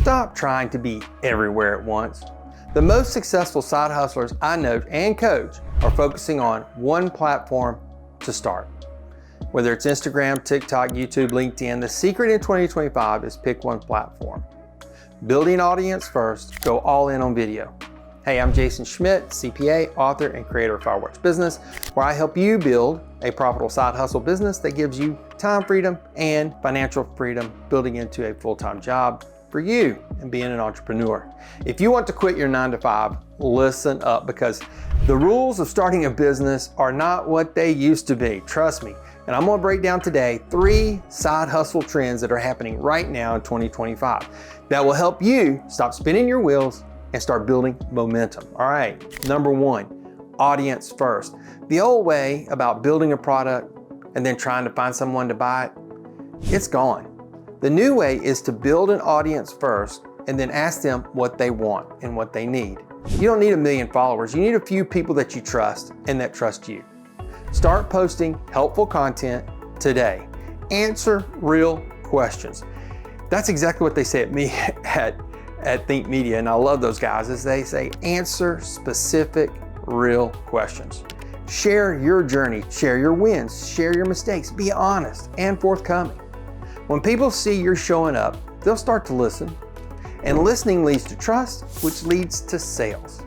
Stop trying to be everywhere at once. The most successful side hustlers I know and coach are focusing on one platform to start. Whether it's Instagram, TikTok, YouTube, LinkedIn, the secret in 2025 is pick one platform. Building audience first, go all in on video. Hey, I'm Jason Schmitt, CPA, author, and creator of Firewatch Business, where I help you build a profitable side hustle business that gives you time freedom and financial freedom, building into a full-time job for you and being an entrepreneur. If you want to quit your 9-to-5, listen up, because the rules of starting a business are not what they used to be. Trust me. And I'm gonna break down today 3 side hustle trends that are happening right now in 2025 that will help you stop spinning your wheels and start building momentum. All right, number 1, audience first. The old way about building a product and then trying to find someone to buy it, it's gone. The new way is to build an audience first and then ask them what they want and what they need. You don't need 1 million followers. You need a few people that you trust and that trust you. Start posting helpful content today. Answer real questions. That's exactly what they say at me at Think Media, and I love those guys, is they say answer specific, real questions. Share your journey, share your wins, share your mistakes, be honest and forthcoming. When people see you're showing up, they'll start to listen, and listening leads to trust, which leads to sales.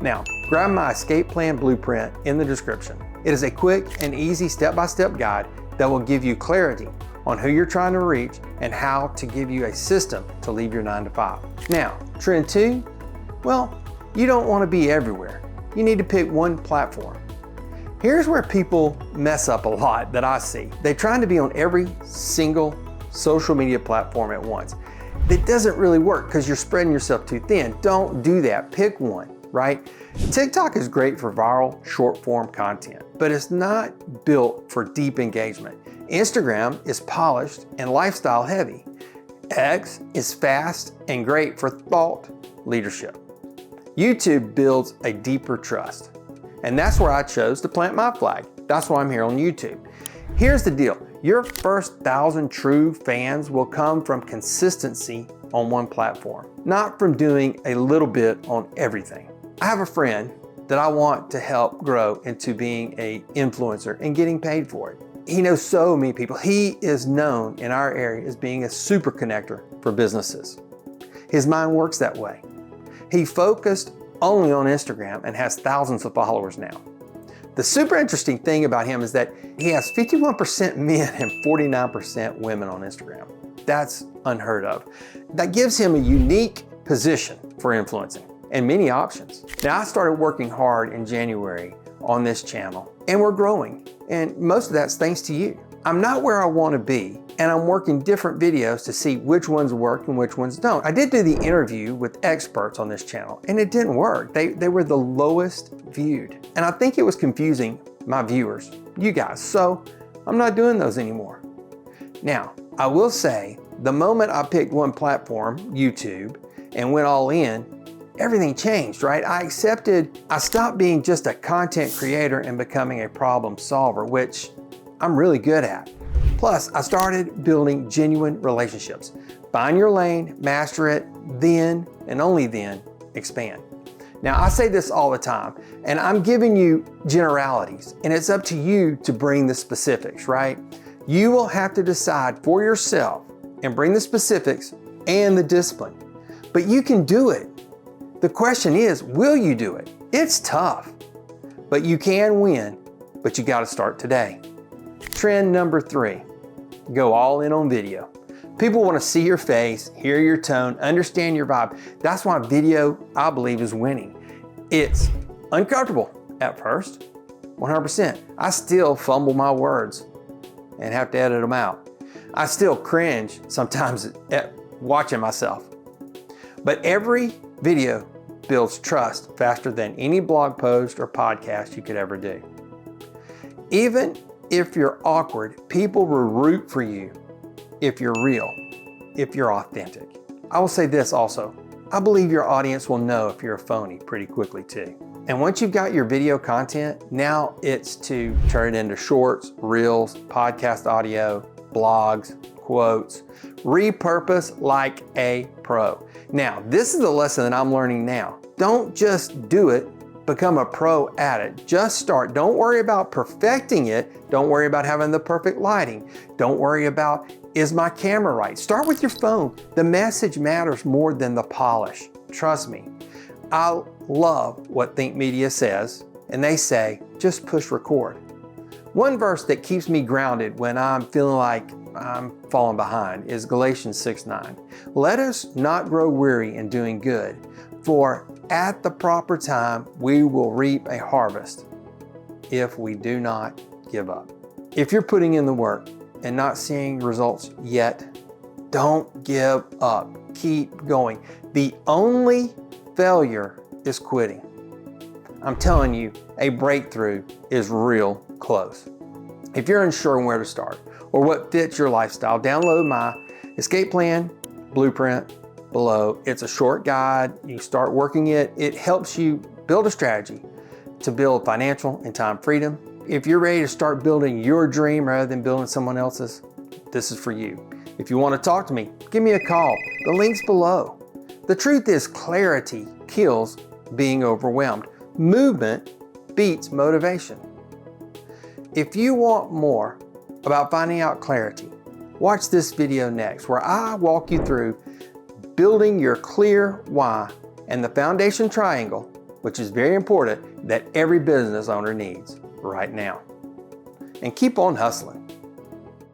Now, grab my escape plan blueprint in the description. It is a quick and easy step-by-step guide that will give you clarity on who you're trying to reach and how to give you a system to leave your 9-to-5. Now, trend 2, well, you don't want to be everywhere. You need to pick one platform. Here's where people mess up a lot that I see. They're trying to be on every single social media platform at once. That doesn't really work because you're spreading yourself too thin. Don't do that. Pick one, right? TikTok is great for viral short form content, but it's not built for deep engagement. Instagram is polished and lifestyle heavy. X is fast and great for thought leadership. YouTube builds a deeper trust. And that's where I chose to plant my flag. That's why I'm here on YouTube. Here's the deal. Your first 1,000 true fans will come from consistency on one platform, not from doing a little bit on everything. I have a friend that I want to help grow into being an influencer and getting paid for it. He knows so many people. He is known in our area as being a super connector for businesses. His mind works that way. He focused only on Instagram and has thousands of followers now. The super interesting thing about him is that he has 51% men and 49% women on Instagram. That's unheard of. That gives him a unique position for influencing and many options. Now, I started working hard in January on this channel, and we're growing. And most of that's thanks to you. I'm not where I want to be, and I'm working different videos to see which ones work and which ones don't. I did do the interview with experts on this channel, and it didn't work. They were the lowest viewed. And I think it was confusing my viewers, you guys. So I'm not doing those anymore. Now, I will say, the moment I picked one platform, YouTube, and went all in, everything changed, right? I stopped being just a content creator and becoming a problem solver, which I'm really good at. Plus, I started building genuine relationships. Find your lane, master it, then, and only then, expand. Now, I say this all the time, and I'm giving you generalities, and it's up to you to bring the specifics, right? You will have to decide for yourself and bring the specifics and the discipline, but you can do it. The question is, will you do it? It's tough, but you can win, but you got to start today. Trend number 3, go all in on video. People want to see your face, hear your tone, understand your vibe. That's why video, I believe, is winning. It's uncomfortable at first, 100%. I still fumble my words and have to edit them out. I still cringe sometimes at watching myself. But every video builds trust faster than any blog post or podcast you could ever do. Even if you're awkward, people will root for you if you're real, if you're authentic. I will say this also. I believe your audience will know if you're a phony pretty quickly too. And once you've got your video content, now it's to turn it into shorts, reels, podcast audio, blogs, quotes. Repurpose like a pro. Now, this is the lesson that I'm learning now. Don't just do it, become a pro at it. Just start. Don't worry about perfecting it. Don't worry about having the perfect lighting. Don't worry about, is my camera right? Start with your phone. The message matters more than the polish. Trust me. I love what Think Media says, and they say, just push record. One verse that keeps me grounded when I'm feeling like I'm falling behind is Galatians 6:9. Let us not grow weary in doing good, for at the proper time we will reap a harvest if we do not give up. If you're putting in the work and not seeing results yet, don't give up. Keep going. The only failure is quitting. I'm telling you, a breakthrough is real close. If you're unsure where to start or what fits your lifestyle, download my escape plan blueprint below. It's a short guide. You start working it. It helps you build a strategy to build financial and time freedom. If you're ready to start building your dream rather than building someone else's, this is for you. If you want to talk to me, give me a call. The link's below. The truth is, clarity kills being overwhelmed. Movement beats motivation. If you want more about finding out clarity, watch this video next, where I walk you through building your clear why and the foundation triangle, which is very important, that every business owner needs right now. And keep on hustling.